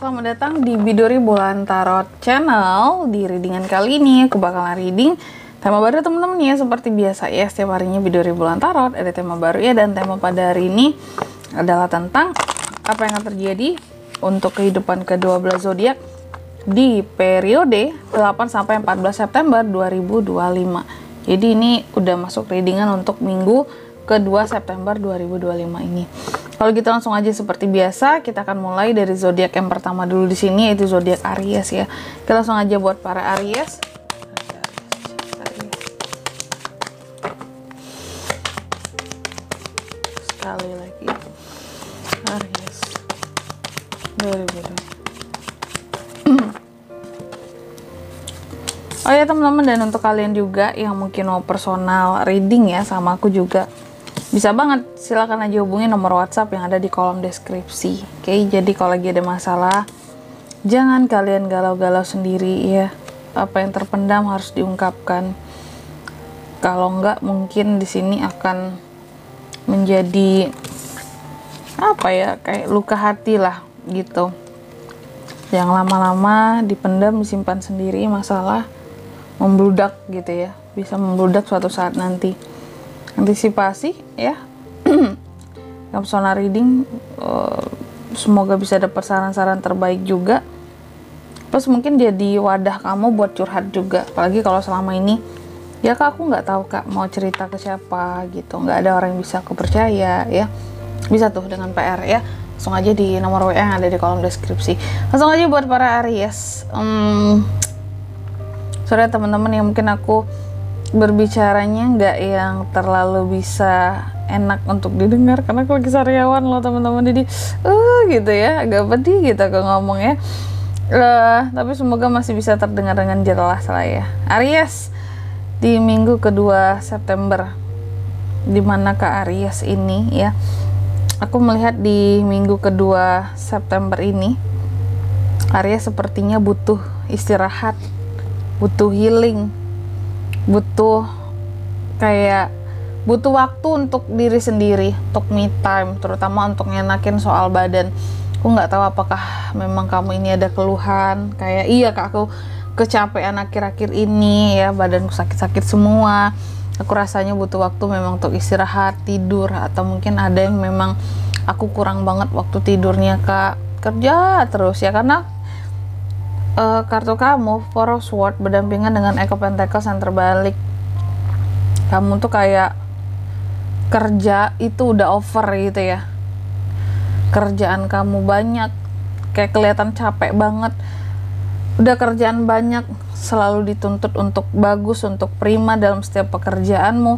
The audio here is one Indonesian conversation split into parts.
selamat datang di Biduri Bulan Tarot Channel. Di readingan kali ini aku bakalan reading tema baru teman-teman ya. Seperti biasa ya, setiap harinya Biduri Bulan Tarot ada tema baru ya. Dan tema pada hari ini adalah tentang apa yang akan terjadi untuk kehidupan ke-12 zodiak di periode 8-14 September 2025. Jadi ini udah masuk readingan untuk minggu ke-2 September 2025 ini. Kalau gitu langsung aja seperti biasa, kita akan mulai dari zodiak yang pertama dulu di sini, yaitu zodiak Aries ya. Kita langsung aja buat para Aries. Sekali lagi. Aries 2020. Oh ya teman-teman, dan untuk kalian juga yang mungkin mau personal reading ya sama aku juga, bisa banget, silahkan aja hubungi nomor WhatsApp yang ada di kolom deskripsi. Oke, jadi kalau lagi ada masalah, jangan kalian galau-galau sendiri ya. Apa yang terpendam harus diungkapkan. Kalau enggak, mungkin di sini akan menjadi apa ya, kayak luka hati lah gitu. Yang lama-lama dipendam, disimpan sendiri, masalah membludak gitu ya. Bisa membludak suatu saat nanti. Antisipasi ya. Yang personal reading semoga bisa dapat saran-saran terbaik juga. Plus mungkin jadi wadah kamu buat curhat juga, apalagi kalau selama ini ya kak, aku nggak tahu kak mau cerita ke siapa gitu, nggak ada orang yang bisa aku percaya ya. Bisa tuh dengan PR ya, langsung aja di nomor WA yang ada di kolom deskripsi. Langsung aja buat para Aries. Sorry teman-teman yang mungkin aku berbicaranya nggak yang terlalu bisa enak untuk didengar karena aku lagi sariawan loh teman-teman, jadi gitu ya, agak pedih gitu aku ngomong ya. Tapi semoga masih bisa terdengar dengan jelas lah ya. Aries di minggu kedua September, dimana Kak Aries ini ya, aku melihat di minggu kedua September ini Aries sepertinya butuh istirahat, butuh healing, butuh waktu untuk diri sendiri, untuk me time, terutama untuk ngenakin soal badan. Aku nggak tahu apakah memang kamu ini ada keluhan kayak iya kak, aku kecapean akhir-akhir ini ya, badanku sakit-sakit semua, aku rasanya butuh waktu memang untuk istirahat, tidur, atau mungkin ada yang memang aku kurang banget waktu tidurnya kak, kerja terus ya. Karena kartu kamu Four of Swords berdampingan dengan Eight of Pentacles yang terbalik. Kamu tuh kayak kerja itu udah over gitu ya, kerjaan kamu banyak, kayak kelihatan capek banget, udah kerjaan banyak, selalu dituntut untuk bagus, untuk prima dalam setiap pekerjaanmu.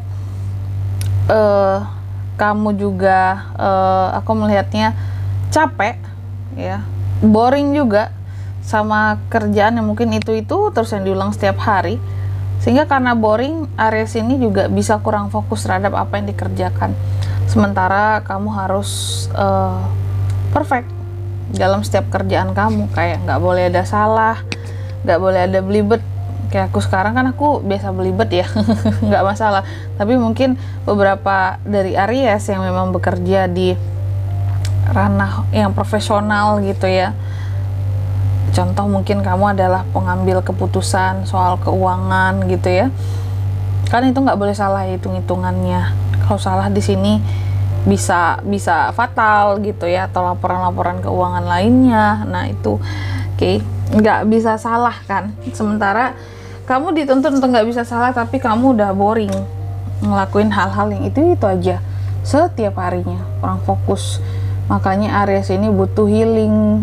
Kamu juga aku melihatnya capek ya, boring juga sama kerjaan yang mungkin itu terus yang diulang setiap hari, sehingga karena boring Aries ini juga bisa kurang fokus terhadap apa yang dikerjakan. Sementara kamu harus perfect dalam setiap kerjaan kamu, kayak nggak boleh ada salah, nggak boleh ada belibet. Kayak aku sekarang kan aku biasa belibet ya, nggak masalah. Tapi mungkin beberapa dari Aries yang memang bekerja di ranah yang profesional gitu ya, contoh mungkin kamu adalah pengambil keputusan soal keuangan gitu ya, kan itu nggak boleh salah hitung-hitungannya. Kalau salah di sini bisa fatal gitu ya, atau laporan-laporan keuangan lainnya. Nah itu nggak bisa salah kan. Sementara kamu dituntut untuk nggak bisa salah, tapi kamu udah boring ngelakuin hal-hal yang itu aja setiap harinya, kurang fokus. Makanya Aries ini butuh healing.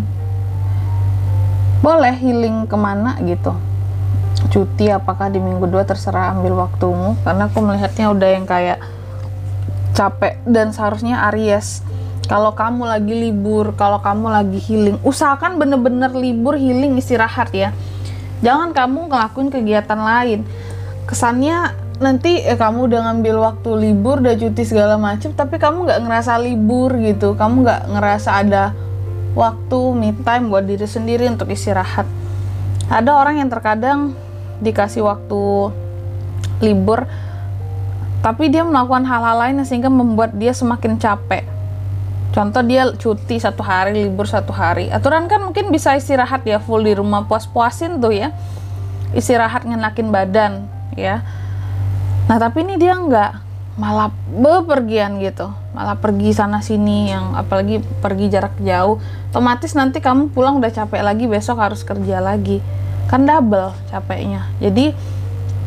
Boleh healing kemana gitu, cuti apakah di minggu 2, terserah, ambil waktumu. Karena aku melihatnya udah yang kayak capek. Dan seharusnya Aries, kalau kamu lagi libur, kalau kamu lagi healing, usahakan bener-bener libur, healing, istirahat ya. Jangan kamu ngelakuin kegiatan lain, kesannya nanti kamu udah ngambil waktu libur, udah cuti segala macem, tapi kamu nggak ngerasa libur gitu, kamu nggak ngerasa ada waktu me time buat diri sendiri untuk istirahat. Ada orang yang terkadang dikasih waktu libur tapi dia melakukan hal-hal lain sehingga membuat dia semakin capek. Contoh dia cuti 1 hari, libur 1 hari. Aturan kan mungkin bisa istirahat ya, full di rumah, puas-puasin tuh ya. Istirahat ngenakin badan ya. Nah tapi ini dia enggak, malah bepergian gitu, malah pergi sana sini, yang apalagi pergi jarak jauh, otomatis nanti kamu pulang udah capek lagi, besok harus kerja lagi, kan double capeknya. Jadi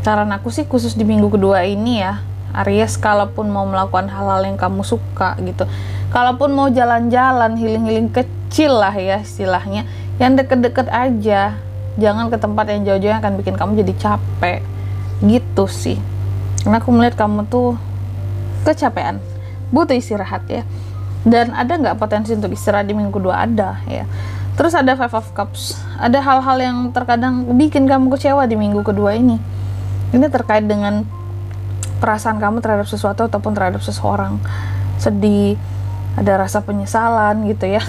saran aku sih khusus di minggu kedua ini ya, Aries, kalaupun mau melakukan hal-hal yang kamu suka gitu, kalaupun mau jalan-jalan, healing-healing kecil lah ya istilahnya, yang deket-deket aja, jangan ke tempat yang jauh-jauh yang akan bikin kamu jadi capek gitu sih. Karena aku melihat kamu tuh kecapean, butuh istirahat ya. Dan ada nggak potensi untuk istirahat di minggu kedua? Ada ya. Terus ada Five of Cups, ada hal-hal yang terkadang bikin kamu kecewa di minggu kedua ini. Ini terkait dengan perasaan kamu terhadap sesuatu ataupun terhadap seseorang, sedih, ada rasa penyesalan gitu ya.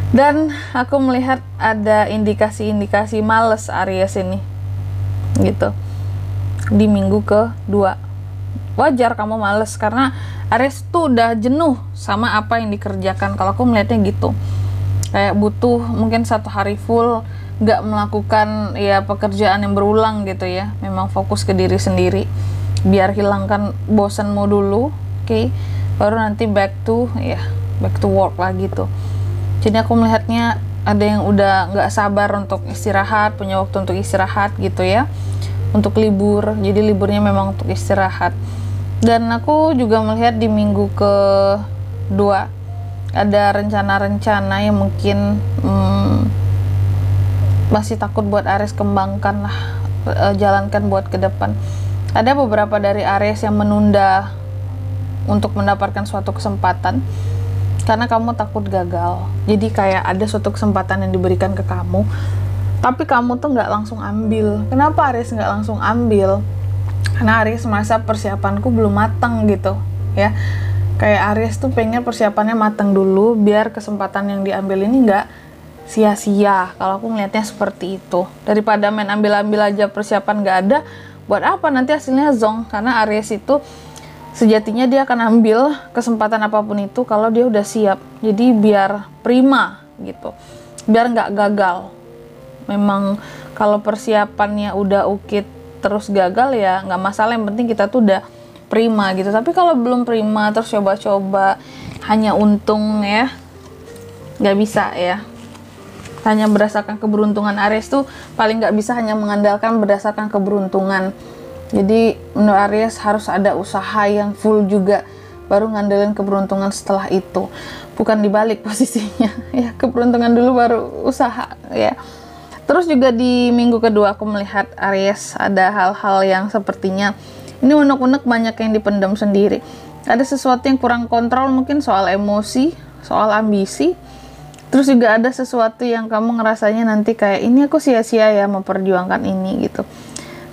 Dan aku melihat ada indikasi-indikasi males Aries ini gitu di minggu kedua. Wajar kamu males karena Aries tuh udah jenuh sama apa yang dikerjakan. Kalau aku melihatnya gitu, kayak butuh mungkin 1 hari full gak melakukan ya pekerjaan yang berulang gitu ya. Memang fokus ke diri sendiri biar hilangkan bosanmu dulu, oke? Baru nanti back to work lagi tuh. Jadi aku melihatnya ada yang udah gak sabar untuk istirahat, punya waktu untuk istirahat gitu ya, untuk libur. Jadi liburnya memang untuk istirahat. Dan aku juga melihat di minggu kedua ada rencana-rencana yang mungkin masih takut buat Aries kembangkan lah, jalankan buat ke depan. Ada beberapa dari Aries yang menunda untuk mendapatkan suatu kesempatan karena kamu takut gagal. Jadi kayak ada suatu kesempatan yang diberikan ke kamu, tapi kamu tuh nggak langsung ambil. Kenapa Aries nggak langsung ambil? Karena Aries merasa persiapanku belum matang gitu ya. Kayak Aries tuh pengen persiapannya matang dulu biar kesempatan yang diambil ini nggak sia-sia. Kalau aku melihatnya seperti itu, daripada main ambil-ambil aja persiapan nggak ada, buat apa nanti hasilnya zonk. Karena Aries itu sejatinya dia akan ambil kesempatan apapun itu kalau dia udah siap. Jadi biar prima gitu, biar nggak gagal. Memang kalau persiapannya udah ukit terus gagal ya nggak masalah, yang penting kita tuh udah prima gitu. Tapi kalau belum prima terus coba-coba hanya untung ya, nggak bisa ya. Hanya berdasarkan keberuntungan, Aries tuh paling nggak bisa hanya mengandalkan berdasarkan keberuntungan. Jadi menurut Aries harus ada usaha yang full juga, baru ngandelin keberuntungan setelah itu, bukan dibalik posisinya ya, keberuntungan dulu baru usaha ya. Terus juga di minggu kedua aku melihat Aries ada hal-hal yang sepertinya ini unek-unek banyak yang dipendam sendiri. Ada sesuatu yang kurang kontrol, mungkin soal emosi, soal ambisi. Terus juga ada sesuatu yang kamu ngerasanya nanti kayak ini aku sia-sia ya memperjuangkan ini gitu.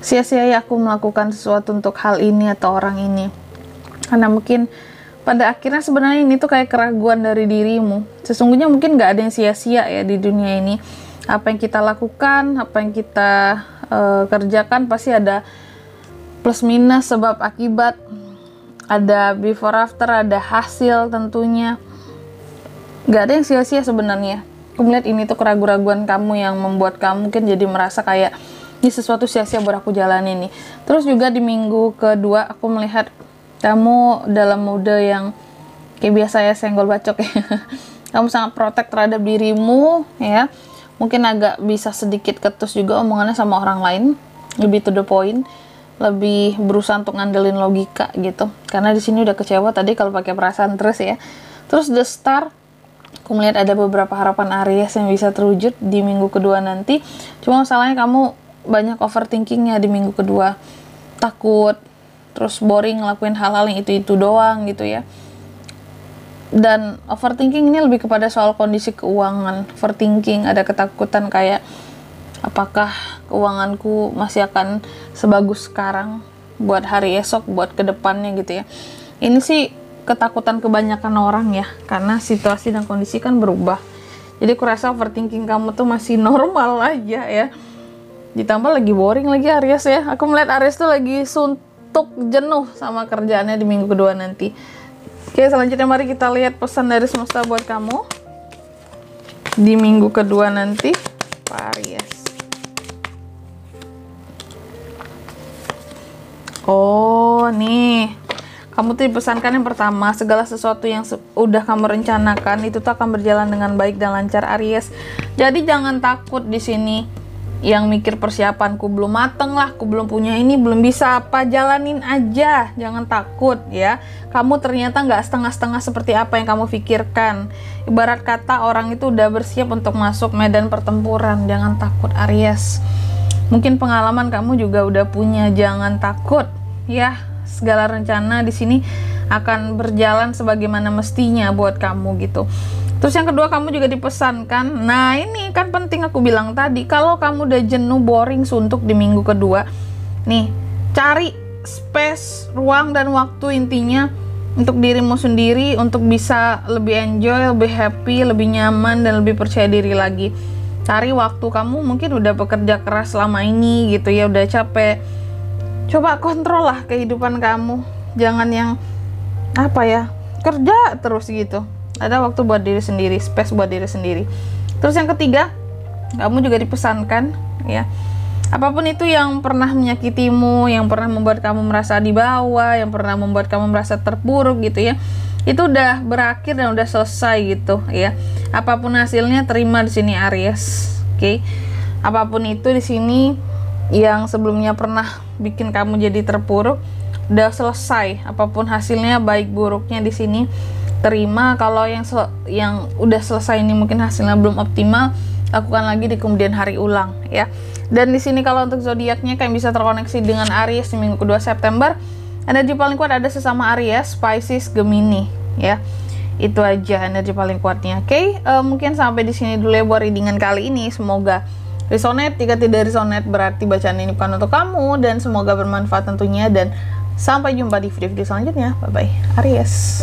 Sia-sia ya aku melakukan sesuatu untuk hal ini atau orang ini. Karena mungkin pada akhirnya sebenarnya ini tuh kayak keraguan dari dirimu. Sesungguhnya mungkin gak ada yang sia-sia ya di dunia ini. Apa yang kita lakukan, apa yang kita kerjakan pasti ada plus minus, sebab akibat, ada before after, ada hasil tentunya. Gak ada yang sia-sia sebenarnya. Aku melihat ini tuh keraguan-keraguan kamu yang membuat kamu mungkin jadi merasa kayak ini sesuatu sia-sia buat aku jalani nih. Terus juga di minggu kedua aku melihat kamu dalam mode yang kayak biasa ya, senggol bacok ya. Kamu sangat protek terhadap dirimu ya. Mungkin agak bisa sedikit ketus juga omongannya sama orang lain, lebih to the point, lebih berusaha untuk ngandelin logika gitu. Karena di sini udah kecewa tadi kalau pakai perasaan terus ya. Terus the star, aku melihat ada beberapa harapan Aries yang bisa terwujud di minggu kedua nanti. Cuma masalahnya kamu banyak overthinkingnya di minggu kedua, takut, terus boring ngelakuin hal-hal yang itu-itu doang gitu ya. Dan overthinking ini lebih kepada soal kondisi keuangan. Overthinking, ada ketakutan kayak apakah keuanganku masih akan sebagus sekarang buat hari esok, buat kedepannya gitu ya. Ini sih ketakutan kebanyakan orang ya, karena situasi dan kondisi kan berubah. Jadi aku rasa overthinking kamu tuh masih normal aja ya. Ditambah lagi boring lagi Aries ya. Aku melihat Aries tuh lagi suntuk, jenuh sama kerjaannya di minggu kedua nanti. Oke, selanjutnya mari kita lihat pesan dari semesta buat kamu di minggu kedua nanti, Pak Aries. Oh, nih. Kamu tuh dipesankan yang pertama, segala sesuatu yang udah kamu rencanakan itu tuh akan berjalan dengan baik dan lancar, Aries. Jadi jangan takut di sini yang mikir persiapanku belum mateng lah, aku belum punya ini, belum bisa apa, jalanin aja, jangan takut ya. Kamu ternyata nggak setengah-setengah seperti apa yang kamu pikirkan. Ibarat kata orang itu udah bersiap untuk masuk medan pertempuran, jangan takut, Aries. Mungkin pengalaman kamu juga udah punya, jangan takut ya. Segala rencana di sini akan berjalan sebagaimana mestinya buat kamu gitu. Terus yang kedua, kamu juga dipesankan, nah ini kan penting aku bilang tadi, kalau kamu udah jenuh, boring, suntuk di minggu kedua, nih cari space, ruang dan waktu intinya untuk dirimu sendiri, untuk bisa lebih enjoy, lebih happy, lebih nyaman dan lebih percaya diri lagi. Cari waktu, kamu mungkin udah bekerja keras selama ini gitu ya, udah capek. Coba kontrol lah kehidupan kamu, jangan yang apa ya, kerja terus gitu. Ada waktu buat diri sendiri, space buat diri sendiri. Terus yang ketiga, kamu juga dipesankan ya, apapun itu yang pernah menyakitimu, yang pernah membuat kamu merasa di bawah, yang pernah membuat kamu merasa terpuruk gitu ya, itu udah berakhir dan udah selesai gitu ya. Apapun hasilnya terima di sini, Aries. Oke. Apapun itu di sini yang sebelumnya pernah bikin kamu jadi terpuruk udah selesai. Apapun hasilnya, baik buruknya di sini terima. Kalau yang udah selesai ini mungkin hasilnya belum optimal, lakukan lagi di kemudian hari, ulang ya. Dan di sini kalau untuk zodiaknya kalian bisa terkoneksi dengan Aries di minggu kedua September. Energi paling kuat ada sesama Aries, Pisces, Gemini ya. Itu aja energi paling kuatnya. Oke, mungkin sampai di sini dulu ya buat readingan kali ini. Semoga resonate. Jika tidak resonate berarti bacaan ini bukan untuk kamu, dan semoga bermanfaat tentunya, dan sampai jumpa di video-video selanjutnya. Bye bye, Aries.